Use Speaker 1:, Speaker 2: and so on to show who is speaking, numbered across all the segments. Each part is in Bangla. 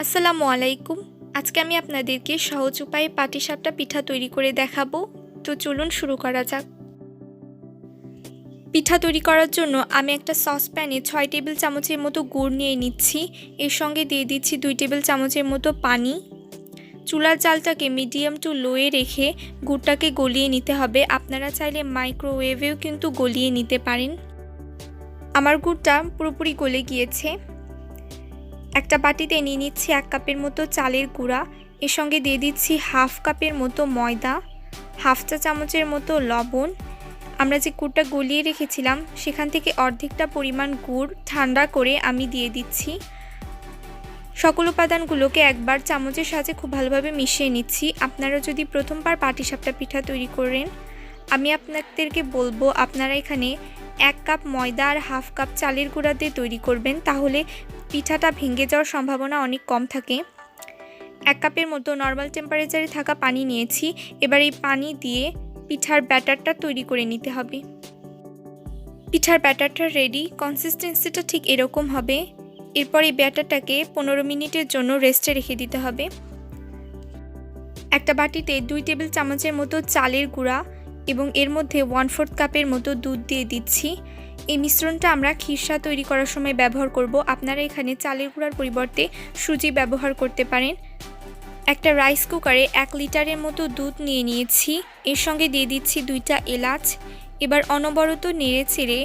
Speaker 1: আসসালামু আলাইকুম। আজকে আমি আপনাদেরকে সহজ উপায়ে পাটিসাপটা পিঠা তৈরি করে দেখাবো। তো চলুন শুরু করা যাক। পিঠা তৈরি করার জন্য আমি একটা সসপ্যানে 6 টেবিল চামচের মতো গুড় নিয়ে নিচ্ছি। এর সঙ্গে দিয়ে দিচ্ছি 2 টেবিল চামচের মতো পানি। চুলার জালটাকে মিডিয়াম টু লোয়ে রেখে গুড়টাকে গলিয়ে নিতে হবে। আপনারা চাইলে মাইক্রোওয়েভেও কিন্তু গলিয়ে নিতে পারেন। আমার গুড়টা পুরোপুরি গলে গিয়েছে। একটা বাটিতে নিয়ে নিচ্ছি 1 কাপের মতো চালের গুঁড়া। এর সঙ্গে দিয়ে দিচ্ছি হাফ কাপের মতো ময়দা, হাফ চা চামচের মতো লবণ। আমরা যে গুড়টা গলিয়ে রেখেছিলাম সেখান থেকে অর্ধেকটা পরিমাণ গুড় ঠান্ডা করে আমি দিয়ে দিচ্ছি। সকল উপাদানগুলোকে একবার চামচের সাহায্যে খুব ভালোভাবে মিশিয়ে নিচ্ছি। আপনারা যদি প্রথমবার পাটিসাপটা পিঠা তৈরি করেন, আমি আপনাদেরকে বলবো আপনারা এখানে 1 কাপ ময়দা আর হাফ কাপ চালের গুঁড়া দিয়ে তৈরি করবেন, তাহলে পিঠাটা ভেঙে যাওয়ার সম্ভাবনা অনেক কম থাকে। 1 কাপের মতো নর্মাল টেম্পারেচারে থাকা পানি নিয়েছি। এবার এই পানি দিয়ে পিঠার ব্যাটারটা তৈরি করে নিতে হবে। পিঠার ব্যাটারটা রেডি, কনসিস্টেন্সিটা ঠিক এরকম হবে। এরপর এই ব্যাটারটাকে 15 মিনিটের জন্য রেস্টে রেখে দিতে হবে। একটা বাটিতে 2 টেবিল চামচের মতো চালের গুঁড়া এবং এর মধ্যে 1/4 কাপের মতো দুধ দিয়ে দিচ্ছি। এই মিশ্রণটা আমরা খিরসা তৈরি করার সময় ব্যবহার করব। আপনারা এখানে চালের গুঁড়ার পরিবর্তে সুজি ব্যবহার করতে পারেন। একটা রাইস কুকারে 1 লিটারের মতো দুধ নিয়ে নিয়েছি। এর সঙ্গে দিয়ে দিচ্ছি 2টা এলাচ। এবার অনবরত নেড়ে চেড়ে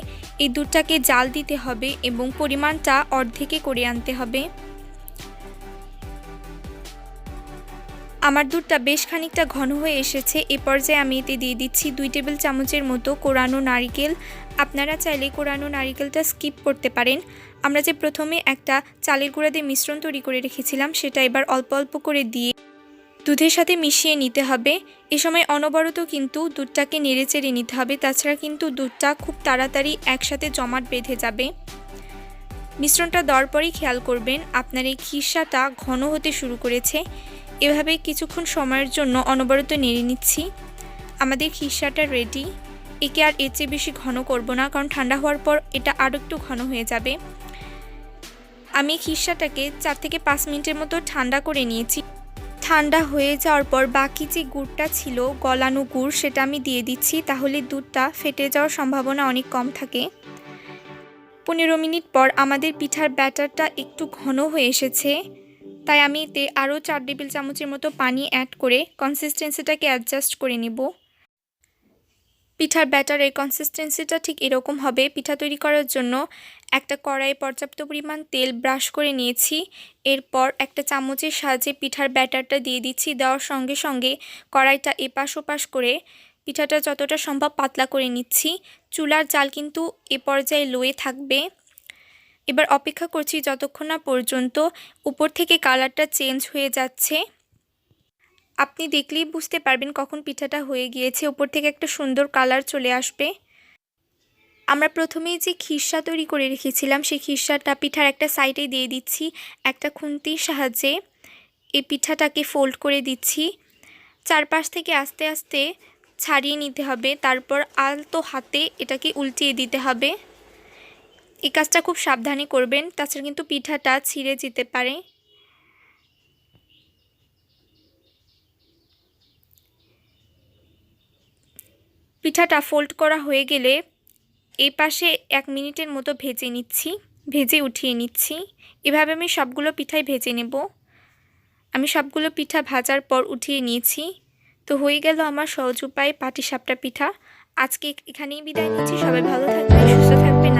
Speaker 1: এই দুধটাকে জাল দিতে হবে এবং পরিমাণটা অর্ধেকে করে আনতে হবে। আমার দুধটা বেশ খানিকটা ঘন হয়ে এসেছে। এ পর্যায়ে আমি এতে দিয়ে দিচ্ছি 2 টেবিল চামচের মতো কোরানো নারিকেল। আপনারা চাইলে কোরানো নারিকেলটা স্কিপ করতে পারেন। আমরা যে প্রথমে একটা চালের গুঁড়া দিয়ে মিশ্রণ তৈরি করে রেখেছিলাম সেটা এবার অল্প অল্প করে দিয়ে দুধের সাথে মিশিয়ে নিতে হবে। এ সময় অনবরত কিন্তু দুধটাকে নেড়ে চেড়ে নিতে হবে, তাছাড়া কিন্তু দুধটা খুব তাড়াতাড়ি একসাথে জমাট বেঁধে যাবে। মিশ্রণটা দেওয়ার পরেই খেয়াল করবেন আপনার এই খিরসাটা ঘন হতে শুরু করেছে। এভাবে কিছুক্ষণ সময়ের জন্য অনবরত নেড়ে নিচ্ছি। আমাদের খিরসাটা রেডি। একে আর এর চেয়ে বেশি ঘন করব না, কারণ ঠান্ডা হওয়ার পর এটা আরও একটু ঘন হয়ে যাবে। আমি খিরসাটাকে 4 থেকে 5 মিনিটের মতো ঠান্ডা করে নিয়েছি। ঠান্ডা হয়ে যাওয়ার পর বাকি যে গুড়টা ছিল, গলানো গুড়, সেটা আমি দিয়ে দিচ্ছি। তাহলে দুধটা ফেটে যাওয়ার সম্ভাবনা অনেক কম থাকে। 15 মিনিট পর আমাদের পিঠার ব্যাটারটা একটু ঘন হয়ে এসেছে, তাই আমি এতে আরও 4 টেবিল চামচের মতো পানি অ্যাড করে কনসিস্টেন্সিটাকে অ্যাডজাস্ট করে নেব। পিঠার ব্যাটারের কনসিস্টেন্সিটা ঠিক এরকম হবে। পিঠা তৈরি করার জন্য একটা কড়াইয়ে পর্যাপ্ত পরিমাণ তেল ব্রাশ করে নিয়েছি। এরপর একটা চামচের সাহায্যে পিঠার ব্যাটারটা দিয়ে দিচ্ছি। দেওয়ার সঙ্গে সঙ্গে কড়াইটা এপাশ ওপাশ করে পিঠাটা যতটা সম্ভব পাতলা করে নিচ্ছি। চুলার জাল কিন্তু এ পর্যায়ে লোয়ে থাকবে। এবার অপেক্ষা করছি যতক্ষণ না পর্যন্ত উপর থেকে কালারটা চেঞ্জ হয়ে যাচ্ছে। আপনি দেখলেই বুঝতে পারবেন কখন পিঠাটা হয়ে গিয়েছে। উপর থেকে একটা সুন্দর কালার চলে আসবে। আমরা প্রথমেই যে খিরসা তৈরি করে রেখেছিলাম সেই খিরসাটা পিঠার একটা সাইডে দিয়ে দিচ্ছি। একটা খুন্তির সাহায্যে এই পিঠাটাকে ফোল্ড করে দিচ্ছি। চারপাশ থেকে আস্তে আস্তে ছাড়িয়ে নিতে হবে, তারপর আলতো হাতে এটাকে উল্টিয়ে দিতে হবে। এই কাজটা খুব সাবধানে করবেন, তাছাড়া কিন্তু পিঠাটা ছিঁড়ে যেতে পারে। পিঠাটা ফোল্ড করা হয়ে গেলে এই পাশে 1 মিনিটের মতো ভেজে উঠিয়ে নিচ্ছি। এভাবে আমি সবগুলো পিঠাই ভেজে নেব। আমি সবগুলো পিঠা ভাজার পর উঠিয়ে নিয়েছি। তো হয়ে গেল আমার সহজ উপায়ে পাটিসাপটা পিঠা। আজকে এখানেই বিদায় নিচ্ছি। সবাই ভালো থাকবেন, সুস্থ থাকবেন।